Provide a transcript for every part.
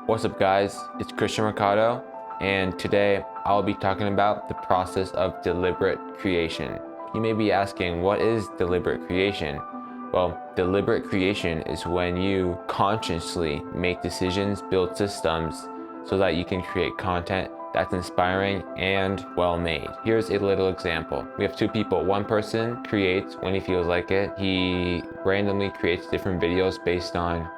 What's up guys, it's Cristian Mercado, and today I'll be talking about the process of deliberate creation. You may be asking, what is deliberate creation? Well, deliberate creation is when you consciously make decisions, build systems, so that you can create content that's inspiring and well made. Here's a little example. We have two people. One person creates when he feels like it. He randomly creates different videos based on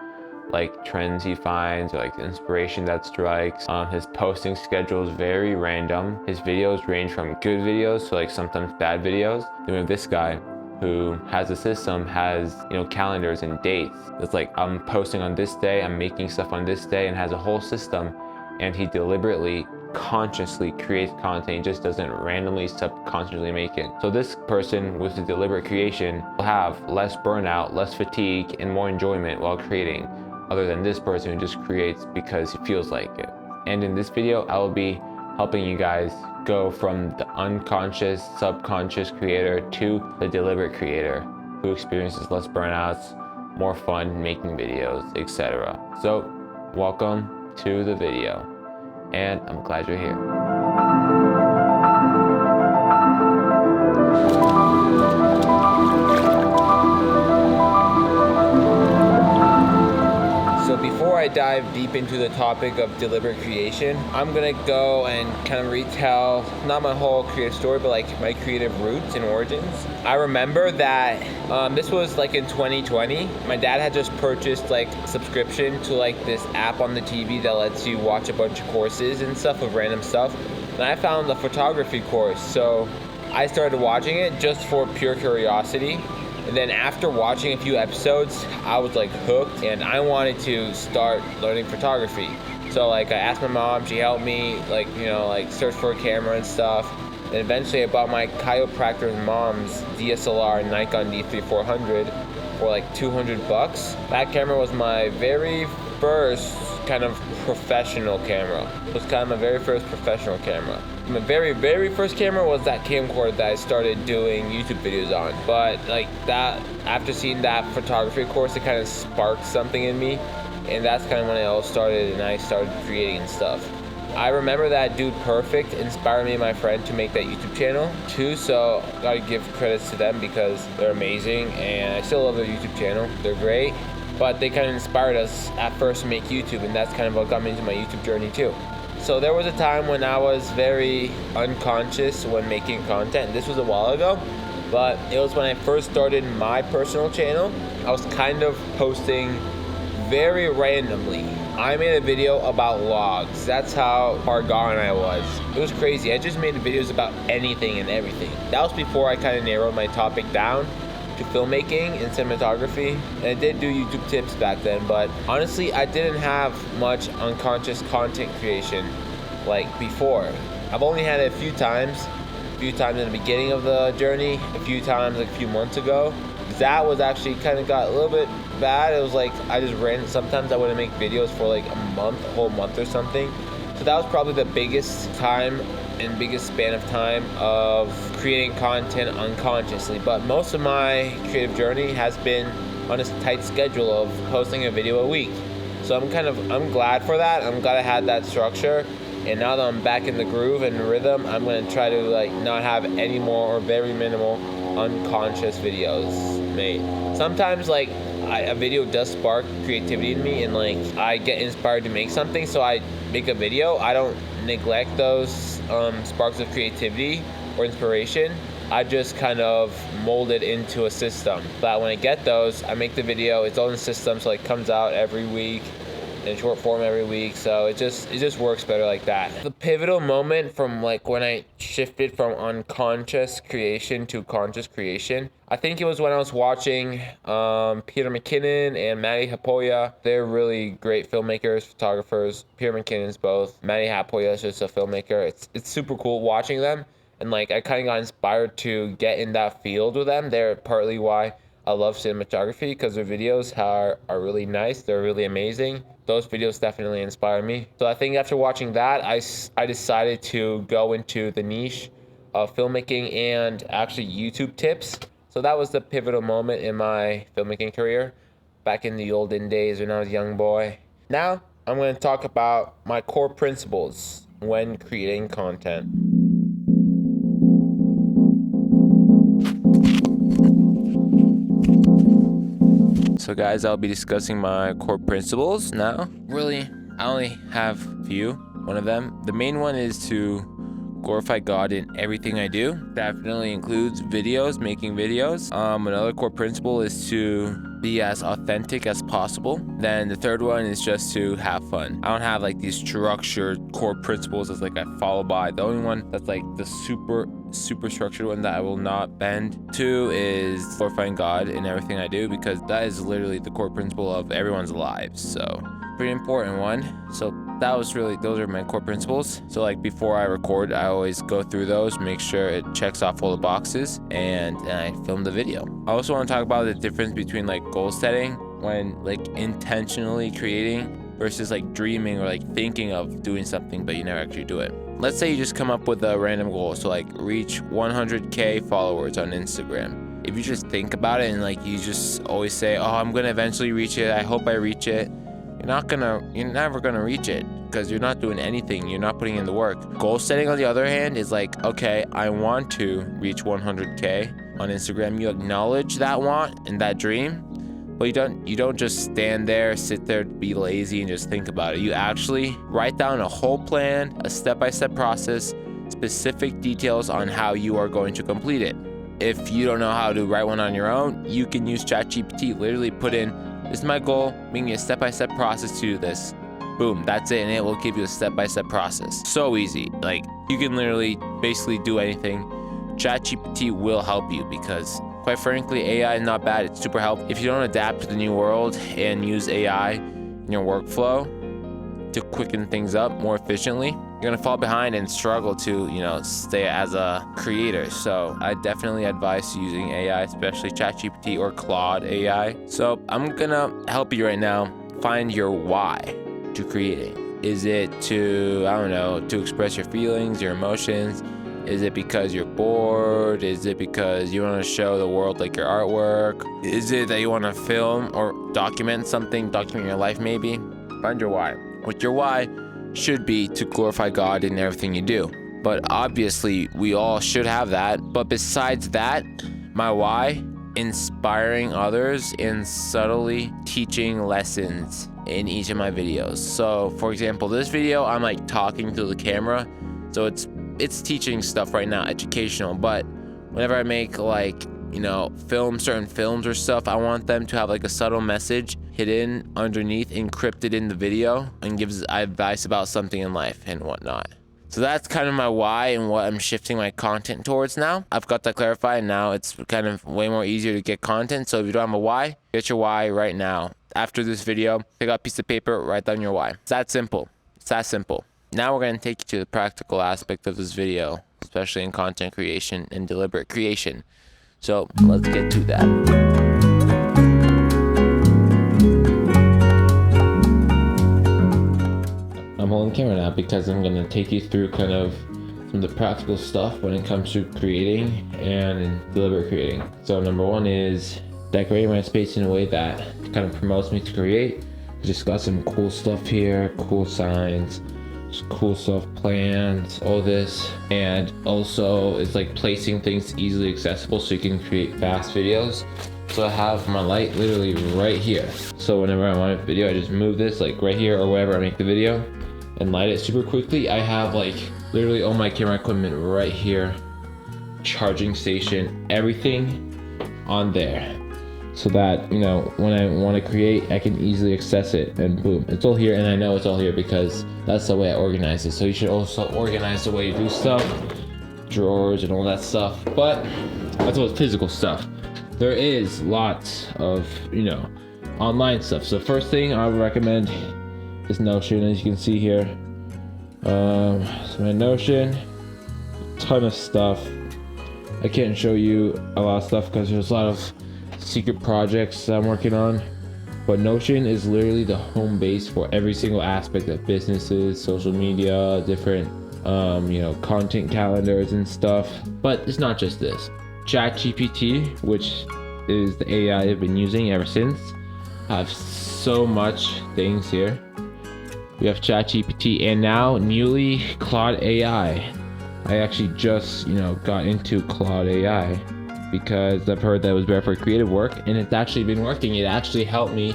like trends he finds or like inspiration that strikes. His posting schedule is very random. His videos range from good videos to like sometimes bad videos. Then we have this guy who has a system, has calendars and dates. It's like I'm posting on this day, I'm making stuff on this day, and has a whole system. And he deliberately, consciously creates content. He just doesn't randomly, subconsciously make it. So this person with the deliberate creation will have less burnout, less fatigue, and more enjoyment while creating, other than this person who just creates because he feels like it. And in this video, I will be helping you guys go from the unconscious, subconscious creator to the deliberate creator who experiences less burnouts, more fun making videos, etc. So, welcome to the video, and I'm glad you're here. So before I dive deep into the topic of deliberate creation, I'm gonna go and kind of retell, not my whole creative story, but like my creative roots and origins. I remember that this was like in 2020. My dad had just purchased like a subscription to like this app on the TV that lets you watch a bunch of courses and stuff of random stuff. And I found the photography course. So I started watching it just for pure curiosity. And then after watching a few episodes, I was like hooked and I wanted to start learning photography. So like I asked my mom, she helped me like search for a camera and stuff. And eventually I bought my chiropractor's mom's DSLR Nikon D3400 for like $200. That camera was my very first kind of professional camera. It was kind of my very first professional camera. My very first camera was that camcorder that I started doing YouTube videos on. But like that, after seeing that photography course, it kind of sparked something in me. And that's kind of when it all started and I started creating and stuff. I remember that Dude Perfect inspired me and my friend to make that YouTube channel too, so I gotta give credits to them because they're amazing and I still love their YouTube channel. They're great, but they kind of inspired us at first to make YouTube, and that's kind of what got me into my YouTube journey too. So there was a time when I was very unconscious when making content. This was a while ago, but it was when I first started my personal channel. I was kind of posting very randomly. I made a video about logs. That's how far gone I was. It was crazy. I just made videos about anything and everything. That was before I kind of narrowed my topic down to filmmaking and cinematography. And I did do YouTube tips back then, but honestly, I didn't have much unconscious content creation like before. I've only had it a few times in the beginning of the journey, a few times like a few months ago. That was actually kind of got a little bit bad. It was like I just ran, sometimes I wouldn't make videos for like a whole month or something. So that was probably the biggest time and biggest span of time of creating content unconsciously. But most of my creative journey has been on a tight schedule of posting a video a week. So I'm glad for that. I'm glad I had that structure. And now that I'm back in the groove and rhythm, I'm gonna try to like not have any more or very minimal unconscious videos made. Sometimes like a video does spark creativity in me and like I get inspired to make something, so I make a video. I don't neglect those sparks of creativity or inspiration. I just kind of mold it into a system. But when I get those, I make the video. It's all in the system, so it comes out every week in short form every week, so it just works better like that. The pivotal moment from like when I shifted from unconscious creation to conscious creation, I think it was when I was watching Peter McKinnon and Maddie Hapoya. They're really great filmmakers, photographers. Peter McKinnon's both. Maddie Hapoya is just a filmmaker. It's super cool watching them, and like I kind of got inspired to get in that field with them. They're partly why I love cinematography, because their videos are really nice. They're really amazing. Those videos definitely inspire me. So I think after watching that, I decided to go into the niche of filmmaking and actually YouTube tips. So that was the pivotal moment in my filmmaking career back in the olden days when I was a young boy. Now, I'm going to talk about my core principles when creating content. So guys, I'll be discussing my core principles now. Really, I only have a few. One of them, the main one is to glorify God in everything I do. Definitely includes videos, making videos. Another core principle is to be as authentic as possible. Then the third one is just to have fun. I don't have like these structured core principles as like I follow by. The only one that's like the super structured one that I will not bend to is glorifying God in everything I do, because that is literally the core principle of everyone's lives. So pretty important one. So those are my core principles. So like before I record, I always go through those, make sure it checks off all the boxes, and I film the video. I also want to talk about the difference between like goal setting when like intentionally creating versus like dreaming or like thinking of doing something but you never actually do it. Let's say you just come up with a random goal, so like reach 100k followers on Instagram. If you just think about it and like you just always say, oh, I'm gonna eventually reach it, I hope I reach it, you're never gonna reach it, because you're not doing anything, you're not putting in the work. Goal setting, on the other hand, is like, okay, I want to reach 100k on Instagram. You acknowledge that want and that dream, but you don't just stand there, sit there, be lazy and just think about it. You actually write down a whole plan, a step-by-step process, specific details on how you are going to complete it. If you don't know how to write one on your own, you can use ChatGPT. Literally put in, this is my goal, make me a step-by-step process to do this. Boom, that's it, and it will give you a step-by-step process. So easy. Like, you can literally basically do anything. ChatGPT will help you, because quite frankly, AI is not bad. It's super helpful. If you don't adapt to the new world and use AI in your workflow to quicken things up more efficiently, you're gonna fall behind and struggle to, stay as a creator. So I definitely advise using AI, especially ChatGPT or Claude AI. So I'm gonna help you right now find your why to creating. Is it to express your feelings, your emotions? Is it because you're bored? Is it because you want to show the world like your artwork? Is it that you want to film or document your life maybe? Find your why. What your why should be to glorify God in everything you do. But obviously we all should have that. But besides that, my why, inspiring others and subtly teaching lessons in each of my videos. So for example, this video, I'm like talking to the camera, so it's teaching stuff right now, educational. But whenever I make certain films or stuff, I want them to have like a subtle message hidden underneath, encrypted in the video, and gives advice about something in life and whatnot. So that's kind of my why and what I'm shifting my content towards now. I've got that clarified, and now it's kind of way more easier to get content. So if you don't have a why, get your why right now. After this video, pick up a piece of paper, write down your why. It's that simple. Now we're going to take you to the practical aspect of this video, especially in content creation and deliberate creation. So let's get to that. I'm holding camera now because I'm going to take you through kind of some of the practical stuff when it comes to creating and deliberate creating. So number one is decorating my space in a way that kind of promotes me to create. Just got some cool stuff here, cool signs, cool stuff, plans, all this. And also it's like placing things easily accessible so you can create fast videos. So I have my light literally right here. So whenever I want a video, I just move this like right here or wherever I make the video and light it super quickly. I have like literally all my camera equipment right here, charging station, everything on there, so that when I want to create, I can easily access it, and boom, it's all here. And I know it's all here because that's the way I organize it. So you should also organize the way you do stuff, drawers and all that stuff. But that's all physical stuff. There is lots of online stuff. So first thing I would recommend is Notion, as you can see here. So my Notion, ton of stuff. I can't show you a lot of stuff because there's a lot of secret projects that I'm working on, but Notion is literally the home base for every single aspect of businesses, social media, different content calendars and stuff. But it's not just this. ChatGPT, which is the AI I've been using ever since, I have so much things here. We have ChatGPT, and now newly Claude AI. I actually just, got into Claude AI because I've heard that it was better for creative work, and it's actually been working. It actually helped me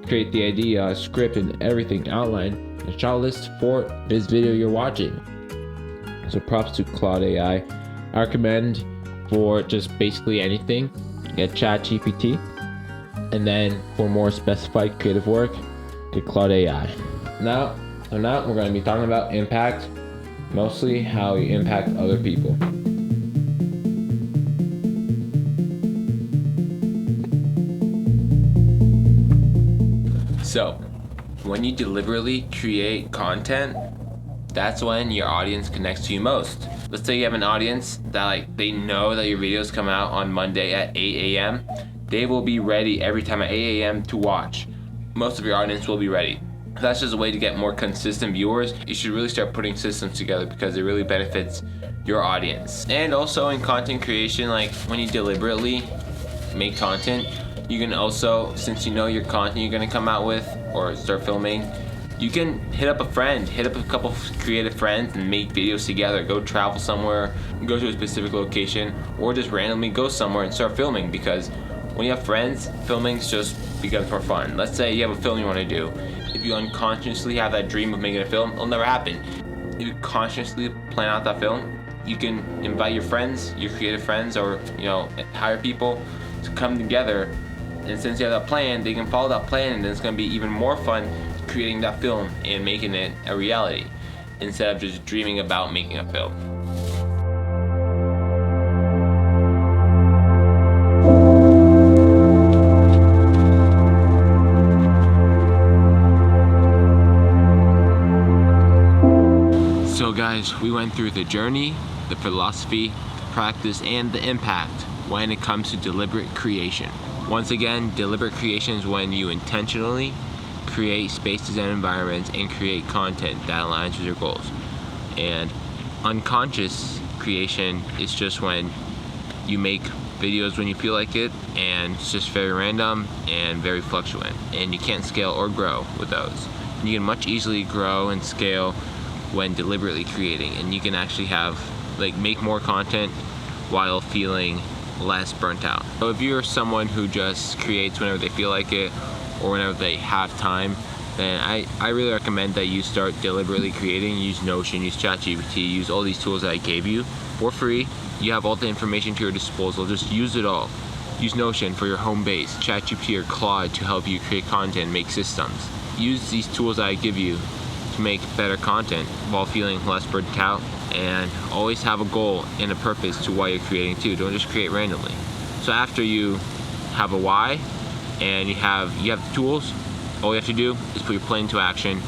create the idea, script, and everything, outline, and shot list for this video you're watching. So props to Claude AI. I recommend for just basically anything, get ChatGPT, and then for more specified creative work, get Claude AI. Now we're going to be talking about impact, mostly how you impact other people. So, when you deliberately create content, that's when your audience connects to you most. Let's say you have an audience that they know that your videos come out on Monday at 8 a.m. They will be ready every time at 8 a.m. to watch. Most of your audience will be ready. That's just a way to get more consistent viewers. You should really start putting systems together because it really benefits your audience. And also in content creation, when you deliberately make content, you can also, since you know your content you're gonna come out with or start filming, you can hit up a couple creative friends and make videos together. Go travel somewhere, go to a specific location, or just randomly go somewhere and start filming, because when you have friends, filming just becomes more fun. Let's say you have a film you want to do. If you unconsciously have that dream of making a film, it'll never happen. If you consciously plan out that film, you can invite your friends, your creative friends, or hire people to come together. And since you have that plan, they can follow that plan, and then it's going to be even more fun creating that film and making it a reality instead of just dreaming about making a film. So guys, we went through the journey, the philosophy, the practice, and the impact when it comes to deliberate creation. Once again, deliberate creation is when you intentionally create spaces and environments and create content that aligns with your goals. And unconscious creation is just when you make videos when you feel like it, and it's just very random and very fluctuant, and you can't scale or grow with those. And you can much easily grow and scale when deliberately creating, and you can actually make more content while feeling less burnt out. So if you're someone who just creates whenever they feel like it or whenever they have time, then I really recommend that you start deliberately creating. Use Notion, use ChatGPT, use all these tools that I gave you for free. You have all the information to your disposal, just use it all. Use Notion for your home base, ChatGPT or Claude to help you create content, make systems. Use these tools that I give you to make better content while feeling less burnt out, and always have a goal and a purpose to why you're creating too. Don't just create randomly. So after you have a why and you have the tools, all you have to do is put your plan into action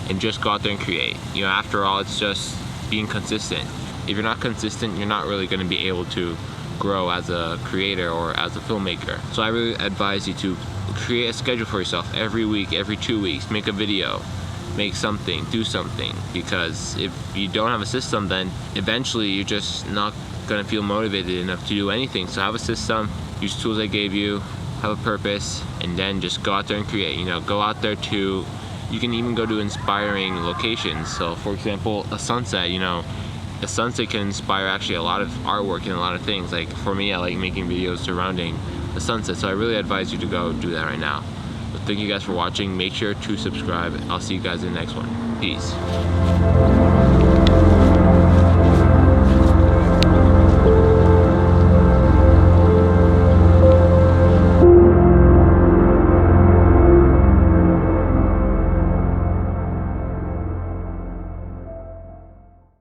and just go out there and create. After all, it's just being consistent. If you're not consistent, you're not really going to be able to grow as a creator or as a filmmaker. So I really advise you to create a schedule for yourself every week, every 2 weeks. Make a video, make something, do something, because if you don't have a system, then eventually you're just not going to feel motivated enough to do anything. So have a system, use tools I gave you, have a purpose, and then just go out there and create. Go out there to, you can even go to inspiring locations. So for example, a sunset, a sunset can inspire actually a lot of artwork and a lot of things. Like for me, I like making videos surrounding the sunset, so I really advise you to go do that right now. But thank you guys for watching. Make sure to subscribe. I'll see you guys in the next one. Peace.